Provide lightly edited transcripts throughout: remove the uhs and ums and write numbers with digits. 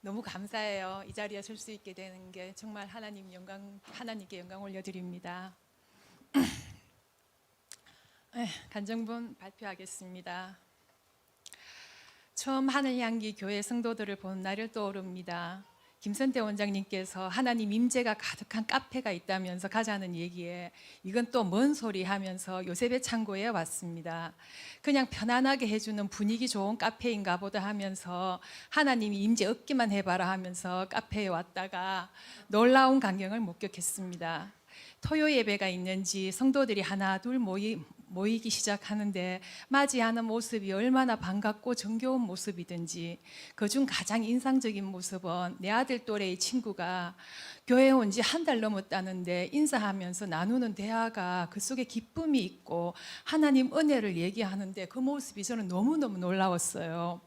너무 감사해요. 이 자리에 설 수 있게 되는 게 정말 하나님께 영광 올려드립니다. 간정본 발표하겠습니다. 처음 하늘향기 교회 성도들을 본 날을 떠오릅니다. 김선태 원장님께서 하나님 임재가 가득한 카페가 있다면서 가자는 얘기에 이건 또 뭔 소리 하면서 요셉의 창고에 왔습니다. 그냥 편안하게 해주는 분위기 좋은 카페인가 보다 하면서 하나님이 임재 얻기만 해봐라 하면서 카페에 왔다가 놀라운 광경을 목격했습니다. 토요 예배가 있는지 성도들이 하나 둘 모이기 시작하는데 맞이하는 모습이 얼마나 반갑고 정겨운 모습이든지 그중 가장 인상적인 모습은 내 아들 또래의 친구가 교회에 온 지 한 달 넘었다는데 인사하면서 나누는 대화가 그 속에 기쁨이 있고 하나님 은혜를 얘기하는데 그 모습이 저는 너무너무 놀라웠어요.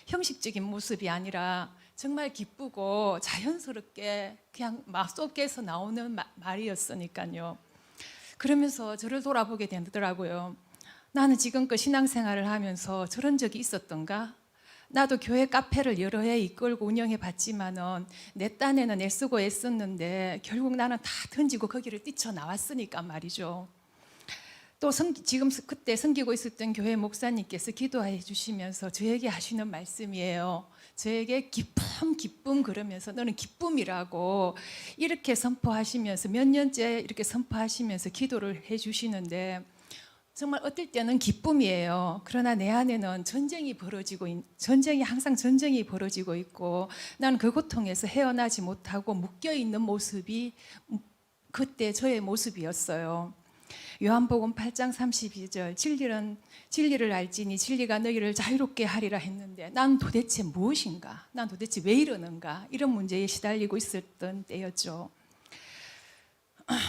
형식적인 모습이 아니라 정말 기쁘고 자연스럽게 그냥 막 속에서 나오는 말이었으니까요. 그러면서 저를 돌아보게 되더라고요. 나는 지금껏 신앙생활을 하면서 저런 적이 있었던가? 나도 교회 카페를 여러 해 이끌고 운영해 봤지만은 내 딴에는 애쓰고 애썼는데 결국 나는 다 던지고 거기를 뛰쳐나왔으니까 말이죠. 또 지금 그때 섬기고 있었던 교회 목사님께서 기도해 주시면서 저에게 하시는 말씀이에요. 저에게 기쁨 그러면서 너는 기쁨이라고 이렇게 선포하시면서 몇 년째 이렇게 선포하시면서 기도를 해 주시는데 정말 어떨 때는 기쁨이에요. 그러나 내 안에는 항상 전쟁이 벌어지고 있고 나는 그 고통에서 헤어나지 못하고 묶여 있는 모습이 그때 저의 모습이었어요. 요한복음 8장 32절 진리를 알지니 진리가 너희를 자유롭게 하리라 했는데 난 도대체 무엇인가? 난 도대체 왜 이러는가? 이런 문제에 시달리고 있었던 때였죠.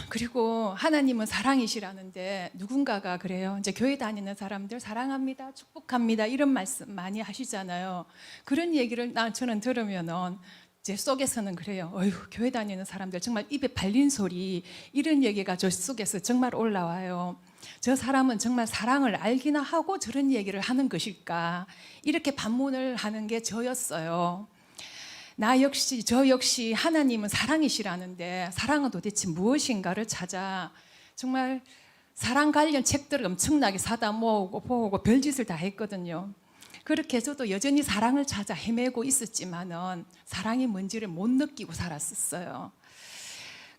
그리고 하나님은 사랑이시라는데 누군가가 그래요. 이제 교회 다니는 사람들 사랑합니다, 축복합니다 이런 말씀 많이 하시잖아요. 그런 얘기를 저는 들으면은 제 속에서는 그래요. 어휴, 교회 다니는 사람들 정말 입에 발린 소리 이런 얘기가 저 속에서 정말 올라와요. 저 사람은 정말 사랑을 알기나 하고 저런 얘기를 하는 것일까? 이렇게 반문을 하는 게 저였어요. 저 역시 하나님은 사랑이시라는데 사랑은 도대체 무엇인가를 찾아 정말 사랑 관련 책들을 엄청나게 사다 모으고 보고 별짓을 다 했거든요. 그렇게 저도 여전히 사랑을 찾아 헤매고 있었지만은 사랑이 뭔지를 못 느끼고 살았었어요.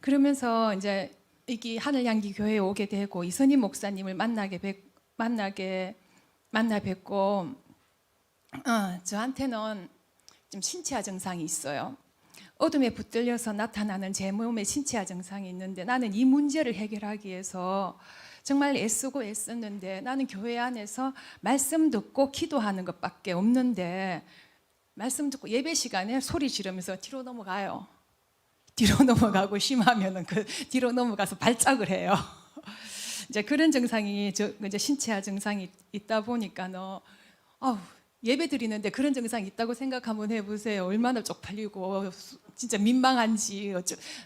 그러면서 이제 여기 하늘향기 교회에 오게 되고 이선희 목사님을 만나 뵙고 저한테는 좀 신체화 증상이 있어요. 어둠에 붙들려서 나타나는 제 몸에 신체화 증상이 있는데 나는 이 문제를 해결하기 위해서 정말 애쓰고 애썼는데 나는 교회 안에서 말씀 듣고 기도하는 것밖에 없는데 말씀 듣고 예배 시간에 소리 지르면서 뒤로 넘어가요. 뒤로 넘어가고 심하면은 그 뒤로 넘어가서 발작을 해요. 이제 그런 증상이 이제 신체화 증상이 있다 보니까는 예배 드리는데 그런 증상이 있다고 생각 한번 해보세요. 얼마나 쪽팔리고 진짜 민망한지.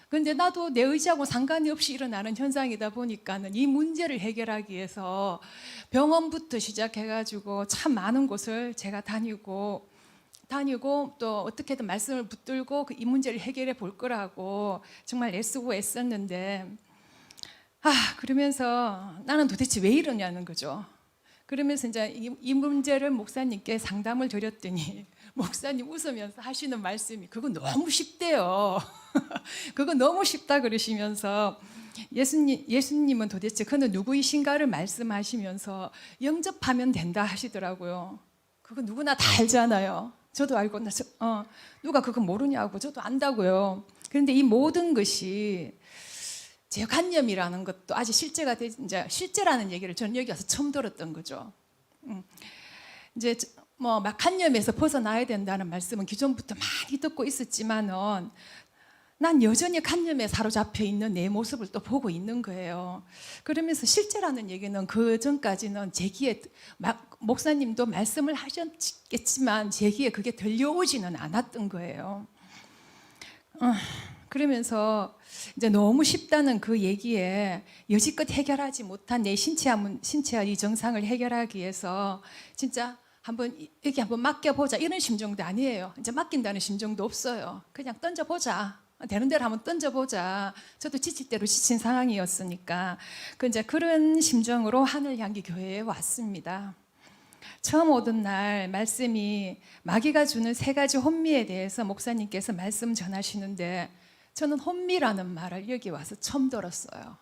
근데 나도 내 의지하고 상관이 없이 일어나는 현상이다 보니까는 이 문제를 해결하기 위해서 병원부터 시작해가지고 참 많은 곳을 제가 다니고 또 어떻게든 말씀을 붙들고 이 문제를 해결해 볼 거라고 정말 애쓰고 애썼는데 그러면서 나는 도대체 왜 이러냐는 거죠. 그러면서 이제 이 문제를 목사님께 상담을 드렸더니 목사님 웃으면서 하시는 말씀이 그거 너무 쉽대요. 그거 너무 쉽다 그러시면서 예수님은 도대체 그는 누구이신가를 말씀하시면서 영접하면 된다 하시더라고요. 그거 누구나 다 알잖아요. 저도 알고 누가 그거 모르냐고 저도 안다고요. 그런데 이 모든 것이 제 관념이라는 것도 아직 이제 실제라는 얘기를 저는 여기 와서 처음 들었던 거죠. 이제 막 관념에서 벗어나야 된다는 말씀은 기존부터 많이 듣고 있었지만은 난 여전히 관념에 사로잡혀 있는 내 모습을 또 보고 있는 거예요. 그러면서 실제라는 얘기는 그 전까지는 제 귀에 목사님도 말씀을 하셨겠지만 제 귀에 그게 들려오지는 않았던 거예요. 그러면서 이제 너무 쉽다는 그 얘기에 여지껏 해결하지 못한 내 신체화 이 증상을 해결하기 위해서 진짜 한번 여기 한번 맡겨보자 이런 심정도 아니에요. 이제 맡긴다는 심정도 없어요. 그냥 던져보자. 되는 대로 한번 던져보자. 저도 지칠 대로 지친 상황이었으니까 이제 그런 심정으로 하늘향기 교회에 왔습니다. 처음 오던 날 말씀이 마귀가 주는 3가지 혼미에 대해서 목사님께서 말씀 전하시는데 저는 혼미라는 말을 여기 와서 처음 들었어요.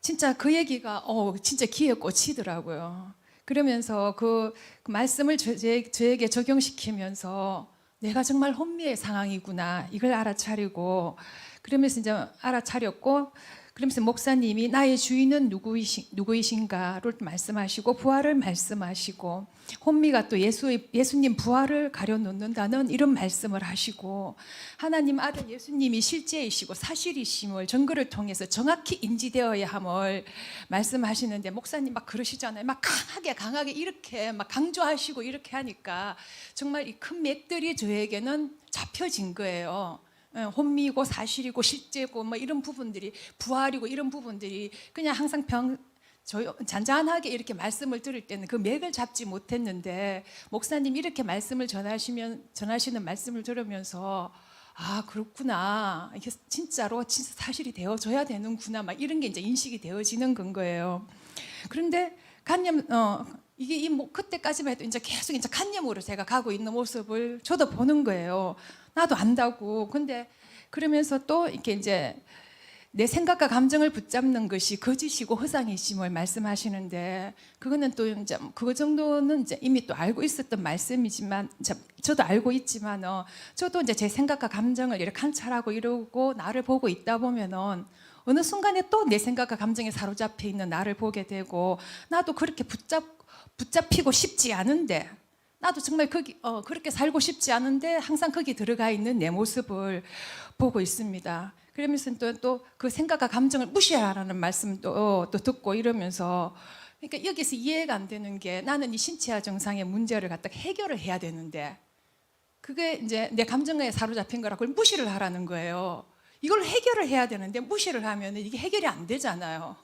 진짜 그 얘기가 진짜 귀에 꽂히더라고요. 그러면서 그 말씀을 저에게 적용시키면서 내가 정말 혼미의 상황이구나 이걸 알아차리고 그러면서 이제 알아차렸고 그러면서 목사님이 나의 주인은 누구이신가를 말씀하시고 부활을 말씀하시고 혼미가 또 예수님 부활을 가려놓는다는 이런 말씀을 하시고 하나님 아들 예수님이 실제이시고 사실이심을 증거를 통해서 정확히 인지되어야 함을 말씀하시는데 목사님 막 그러시잖아요. 막 강하게 이렇게 막 강조하시고 이렇게 하니까 정말 이 큰 맥들이 저에게는 잡혀진 거예요. 혼미고 사실이고 실제고 뭐 이런 부분들이 부활이고 이런 부분들이 그냥 항상 잔잔하게 이렇게 말씀을 들을 때는 그 맥을 잡지 못했는데 목사님 이렇게 말씀을 전하시는 말씀을 들으면서 아 그렇구나 이게 진짜 사실이 되어져야 되는구나 막 이런 게 이제 인식이 되어지는 건 거예요. 그런데 이게 그때까지만 해도 이제 계속 이제 간념으로 제가 가고 있는 모습을 저도 보는 거예요. 나도 안다고. 근데 그러면서 또 이렇게 이제 내 생각과 감정을 붙잡는 것이 거짓이고 허상이심을 말씀하시는데 그거는 또 이제 그 정도는 이제 이미 또 알고 있었던 말씀이지만 저도 알고 있지만 저도 이제 제 생각과 감정을 이렇게 관찰하고 이러고 나를 보고 있다 보면은 어느 순간에 또 내 생각과 감정에 사로잡혀 있는 나를 보게 되고 나도 그렇게 붙잡히고 싶지 않은데 나도 정말 그렇게 살고 싶지 않은데 항상 거기 들어가 있는 내 모습을 보고 있습니다. 그러면서 또 그 생각과 감정을 무시하라는 말씀도 또 듣고 이러면서 그러니까 여기서 이해가 안 되는 게 나는 이 신체화 증상의 문제를 갖다가 해결을 해야 되는데 그게 이제 내 감정에 사로잡힌 거라 그걸 무시를 하라는 거예요. 이걸 해결을 해야 되는데 무시를 하면 이게 해결이 안 되잖아요.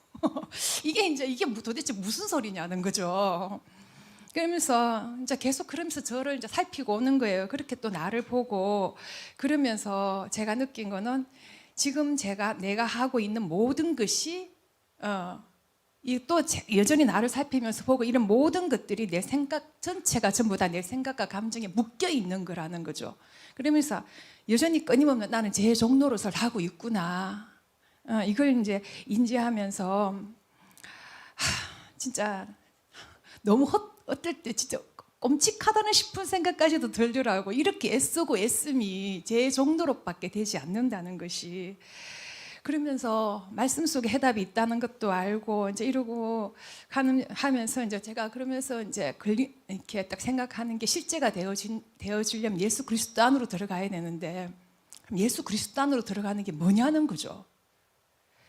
이게 도대체 무슨 소리냐는 거죠. 그러면서 이제 계속 그러면서 저를 이제 살피고 오는 거예요. 그렇게 또 나를 보고 그러면서 제가 느낀 거는 지금 내가 하고 있는 모든 것이 또 여전히 나를 살피면서 보고 이런 모든 것들이 내 생각 전체가 전부 다 내 생각과 감정에 묶여 있는 거라는 거죠. 그러면서 여전히 끊임없는 나는 제 종로 노릇을 하고 있구나. 이걸 이제 인지하면서 진짜 너무 어떨 때 진짜 끔찍하다는 싶은 생각까지도 들더라고. 이렇게 애쓰고 애씀이 제 정도로밖에 되지 않는다는 것이. 그러면서 말씀 속에 해답이 있다는 것도 알고 이제 이러고 하면서 이제 제가 그러면서 이제 이렇게 딱 생각하는 게 실제가 되어지려면 예수 그리스도 안으로 들어가야 되는데 그럼 예수 그리스도 안으로 들어가는 게 뭐냐는 거죠.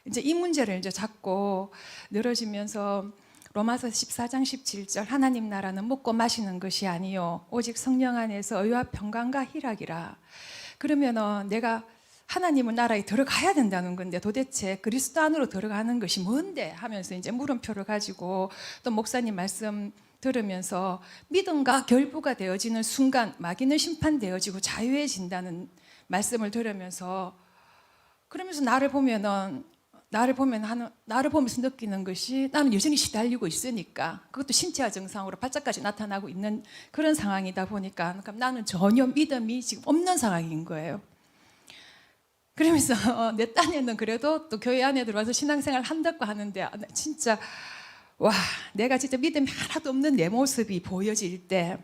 이제 이 문제를 이제 잡고 늘어지면서 로마서 14장 17절 하나님 나라는 먹고 마시는 것이 아니요 오직 성령 안에서 의와 평강과 희락이라. 그러면은 내가 하나님의 나라에 들어가야 된다는 건데 도대체 그리스도 안으로 들어가는 것이 뭔데 하면서 이제 물음표를 가지고 또 목사님 말씀 들으면서 믿음과 결부가 되어지는 순간 마귀는 심판되어지고 자유해진다는 말씀을 들으면서 그러면서 나를 보면서 느끼는 것이 나는 여전히 시달리고 있으니까 그것도 신체화 증상으로 발작까지 나타나고 있는 그런 상황이다 보니까 나는 전혀 믿음이 지금 없는 상황인 거예요. 그러면서 내 딴에는 그래도 또 교회 안에 들어와서 신앙생활 한다고 하는데 진짜 내가 진짜 믿음이 하나도 없는 내 모습이 보여질 때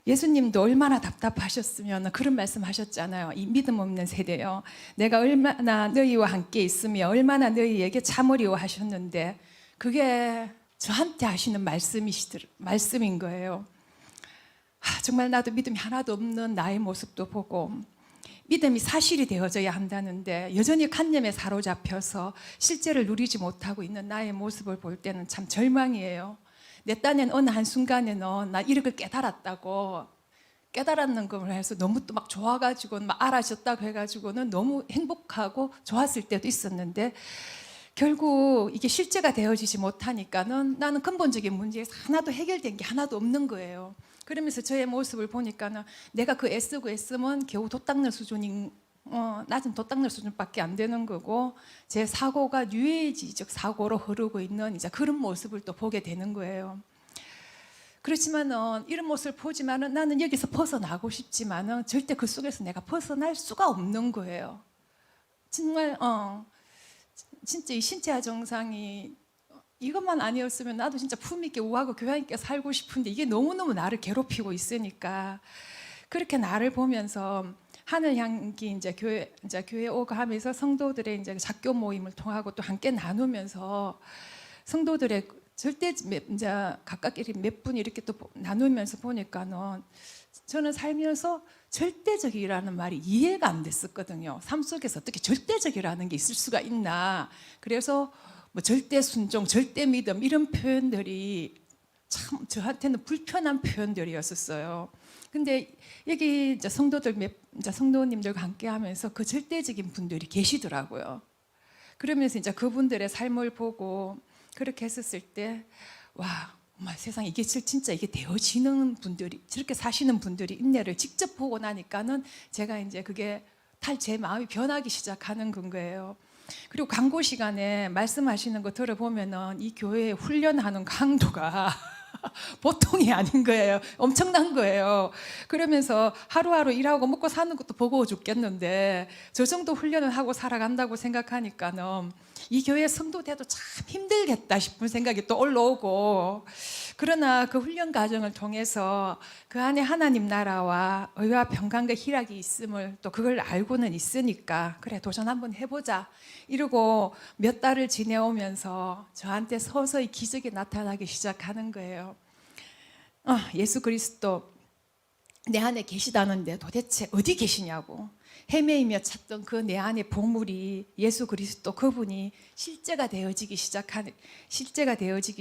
예수님도 얼마나 답답하셨으면 그런 말씀 하셨잖아요. 이 믿음 없는 세대요. 내가 얼마나 너희와 함께 있으며 얼마나 너희에게 참으리오 하셨는데 그게 저한테 하시는 말씀인 거예요. 정말 나도 믿음이 하나도 없는 나의 모습도 보고 믿음이 사실이 되어져야 한다는데 여전히 관념에 사로잡혀서 실제를 누리지 못하고 있는 나의 모습을 볼 때는 참 절망이에요. 내 딴엔 어느 한순간에는 나 이렇게 깨달았는 걸 해서 너무 또 막 좋아가지고 막 알아졌다고 해가지고는 너무 행복하고 좋았을 때도 있었는데 결국 이게 실제가 되어지지 못하니까는 나는 근본적인 문제에서 하나도 해결된 게 하나도 없는 거예요. 그러면서 저의 모습을 보니까는 내가 그 애쓰고 애쓰면 겨우 돛 닦는 수준인 낮은 돛 닦는 수준밖에 안 되는 거고 제 사고가 뉘에지적 사고로 흐르고 있는 이제 그런 모습을 또 보게 되는 거예요. 그렇지만은 이런 모습을 보지만은 나는 여기서 벗어나고 싶지만은 절대 그 속에서 내가 벗어날 수가 없는 거예요. 정말 진짜 이 신체화 정상이 이것만 아니었으면 나도 진짜 품 있게 우아하고 교양 있게 살고 싶은데 이게 너무너무 나를 괴롭히고 있으니까 그렇게 나를 보면서 하늘 향기 이제 교회 오고 하면서 성도들의 이제 작교 모임을 통하고 또 함께 나누면서 성도들의 절대 이제 각각끼리 몇 분 이렇게 또 나누면서 보니까는 저는 살면서 절대적이라는 말이 이해가 안 됐었거든요. 삶 속에서 어떻게 절대적이라는 게 있을 수가 있나. 그래서 뭐 절대 순종, 절대 믿음 이런 표현들이 참 저한테는 불편한 표현들이었었어요. 근데 여기 이제 이제 성도님들과 함께하면서 그 절대적인 분들이 계시더라고요. 그러면서 이제 그분들의 삶을 보고 그렇게 했었을 때 와. 정말 세상에 이게 진짜 이게 되어지는 분들이 저렇게 사시는 분들이 있네를 직접 보고 나니까는 제가 이제 그게 제 마음이 변하기 시작하는 거예요. 그리고 광고 시간에 말씀하시는 거 들어보면은 이 교회에 훈련하는 강도가 보통이 아닌 거예요. 엄청난 거예요. 그러면서 하루하루 일하고 먹고 사는 것도 버거워 죽겠는데 저 정도 훈련을 하고 살아간다고 생각하니까는 이 교회 성도 돼도 참 힘들겠다 싶은 생각이 또 올라오고 그러나 그 훈련 과정을 통해서 그 안에 하나님 나라와 의와 평강과 희락이 있음을 또 그걸 알고는 있으니까 그래 도전 한번 해보자 이러고 몇 달을 지내오면서 저한테 서서히 기적이 나타나기 시작하는 거예요. 예수 그리스도 내 안에 계시다는데 도대체 어디 계시냐고 헤매이며 찾던 그 내 안의 보물이 예수 그리스도 그분이 실제가 되어지기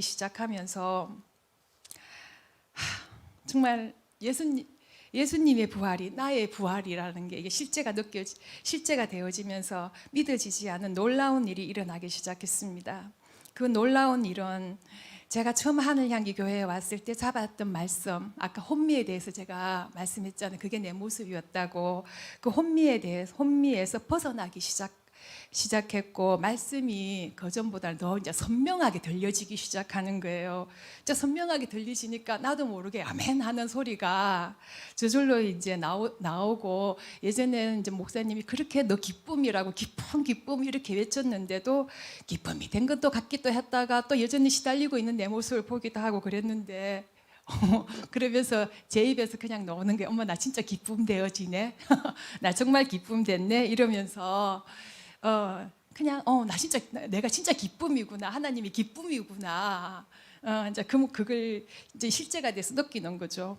시작하면서 정말 예수님의 부활이 나의 부활이라는 게 이게 실제가 되어지면서 믿어지지 않은 놀라운 일이 일어나기 시작했습니다. 그 놀라운 일은 제가 처음 하늘향기 교회에 왔을 때 잡았던 말씀, 아까 혼미에 대해서 제가 말씀했잖아요. 그게 내 모습이었다고. 그 혼미에서 벗어나기 시작했고 말씀이 그전보다 더 이제 선명하게 들려지기 시작하는 거예요. 진짜 선명하게 들리시니까 나도 모르게 아멘 하는 소리가 저절로 이제 나오고 예전에는 이제 목사님이 그렇게 너 기쁨이라고 깊은 기쁨 이렇게 외쳤는데도 기쁨이 된 것도 같기도 했다가 또 여전히 시달리고 있는 내 모습을 보기도 하고 그랬는데 그러면서 제 입에서 그냥 나오는 게 엄마 나 진짜 기쁨 되어지네 나 정말 기쁨 됐네 이러면서 그냥 나 진짜 내가 진짜 기쁨이구나 하나님이 기쁨이구나 이제 그걸 이제 실제가 돼서 느끼는 거죠.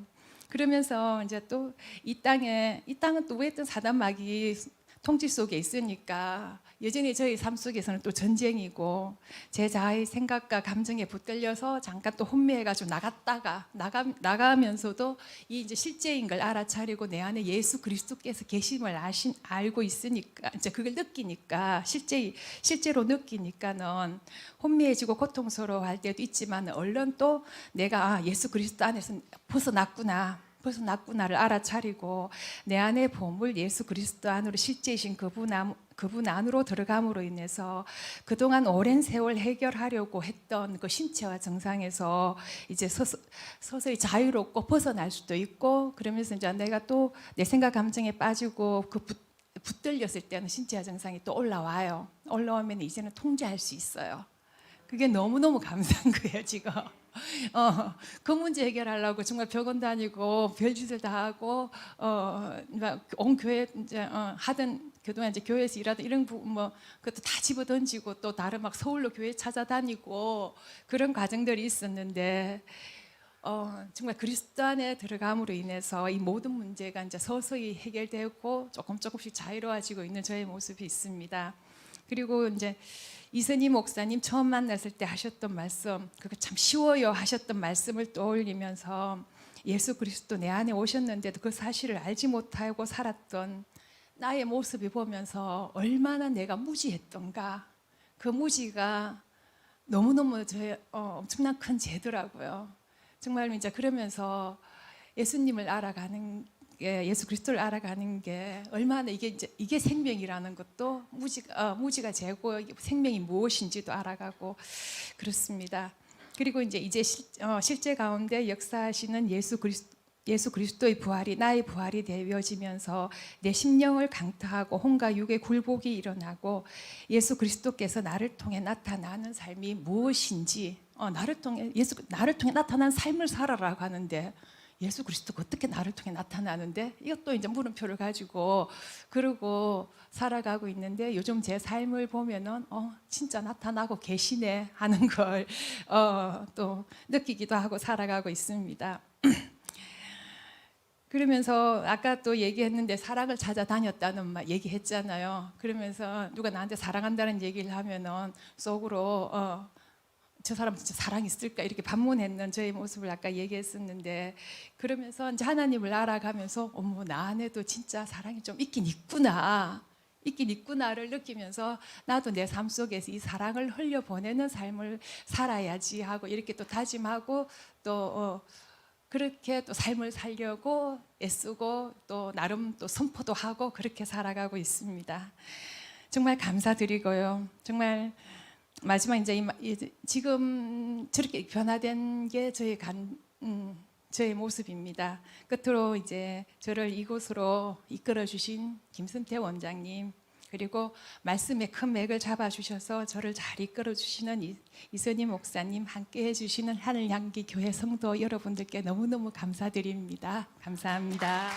그러면서 이제 또 이 땅은 또 왜 또 사단 마귀 통치 속에 있으니까 여전히 저희 삶 속에서는 또 전쟁이고 제 자아의 생각과 감정에 붙들려서 잠깐 또 혼미해가지고 나가면서도 이 이제 실제인 걸 알아차리고 내 안에 예수 그리스도께서 계심을 알고 있으니까 이제 그걸 느끼니까 실제로 느끼니까는 혼미해지고 고통스러워할 때도 있지만 얼른 또 내가 예수 그리스도 안에서 벗어났구나를 알아차리고 내 안의 보물 예수 그리스도 안으로 실제이신 그분 안으로 들어감으로 인해서 그동안 오랜 세월 해결하려고 했던 그 신체와 정상에서 이제 서서히 자유롭고 벗어날 수도 있고 그러면서 이제 내가 또 내 생각 감정에 빠지고 붙들렸을 때는 신체와 정상이 또 올라오면 이제는 통제할 수 있어요. 그게 너무너무 감사한 거예요 지금. 그 문제 해결하려고 정말 병원 다니고 별짓을 다 하고 온 교회 이제 하던 그동안 이제 교회에서 일하던 이런 뭐 그것도 다 집어 던지고 또 다른 막 서울로 교회 찾아다니고 그런 과정들이 있었는데 정말 그리스도 안에 들어감으로 인해서 이 모든 문제가 이제 서서히 해결되고 조금씩 자유로워지고 있는 저의 모습이 있습니다. 그리고 이제 이선희 목사님 처음 만났을 때 하셨던 말씀, 그거 참 쉬워요 하셨던 말씀을 떠올리면서 예수 그리스도 내 안에 오셨는데도 그 사실을 알지 못하고 살았던 나의 모습을 보면서 얼마나 내가 무지했던가 그 무지가 너무너무 엄청난 큰 죄더라고요. 정말 이제 그러면서 예수님을 알아가는 게, 예수 그리스도를 알아가는 게 얼마나 이게 생명이라는 것도 무지가 죄고 생명이 무엇인지도 알아가고 그렇습니다. 그리고 이제 실제 가운데 역사하시는 예수 그리스도의 부활이 나의 부활이 되어지면서 내 심령을 강타하고 혼과 육의 굴복이 일어나고 예수 그리스도께서 나를 통해 나타나는 삶이 무엇인지 나를 통해 나타난 삶을 살아라고 하는데 예수 그리스도가 어떻게 나를 통해 나타나는데 이것도 이제 물음표를 가지고 그러고 살아가고 있는데 요즘 제 삶을 보면은 진짜 나타나고 계시네 하는 걸 또 느끼기도 하고 살아가고 있습니다. 그러면서 아까 또 얘기했는데 사랑을 찾아다녔다는 말 얘기했잖아요. 그러면서 누가 나한테 사랑한다는 얘기를 하면은 속으로 저 사람 진짜 사랑이 있을까 이렇게 반문했는 저의 모습을 아까 얘기했었는데 그러면서 이제 하나님을 알아가면서 어머 나 안에도 진짜 사랑이 좀 있긴 있구나를 느끼면서 나도 내 삶 속에서 이 사랑을 흘려보내는 삶을 살아야지 하고 이렇게 또 다짐하고 또 그렇게 또 삶을 살려고 애쓰고 또 나름 또 선포도 하고 그렇게 살아가고 있습니다. 정말 감사드리고요. 정말 마지막 이제 지금 저렇게 변화된 게 저의 모습입니다. 끝으로 이제 저를 이곳으로 이끌어 주신 김선태 원장님 그리고 말씀의 큰 맥을 잡아주셔서 저를 잘 이끌어 주시는 이선희 목사님 함께해 주시는 하늘향기 교회 성도 여러분들께 너무너무 감사드립니다. 감사합니다.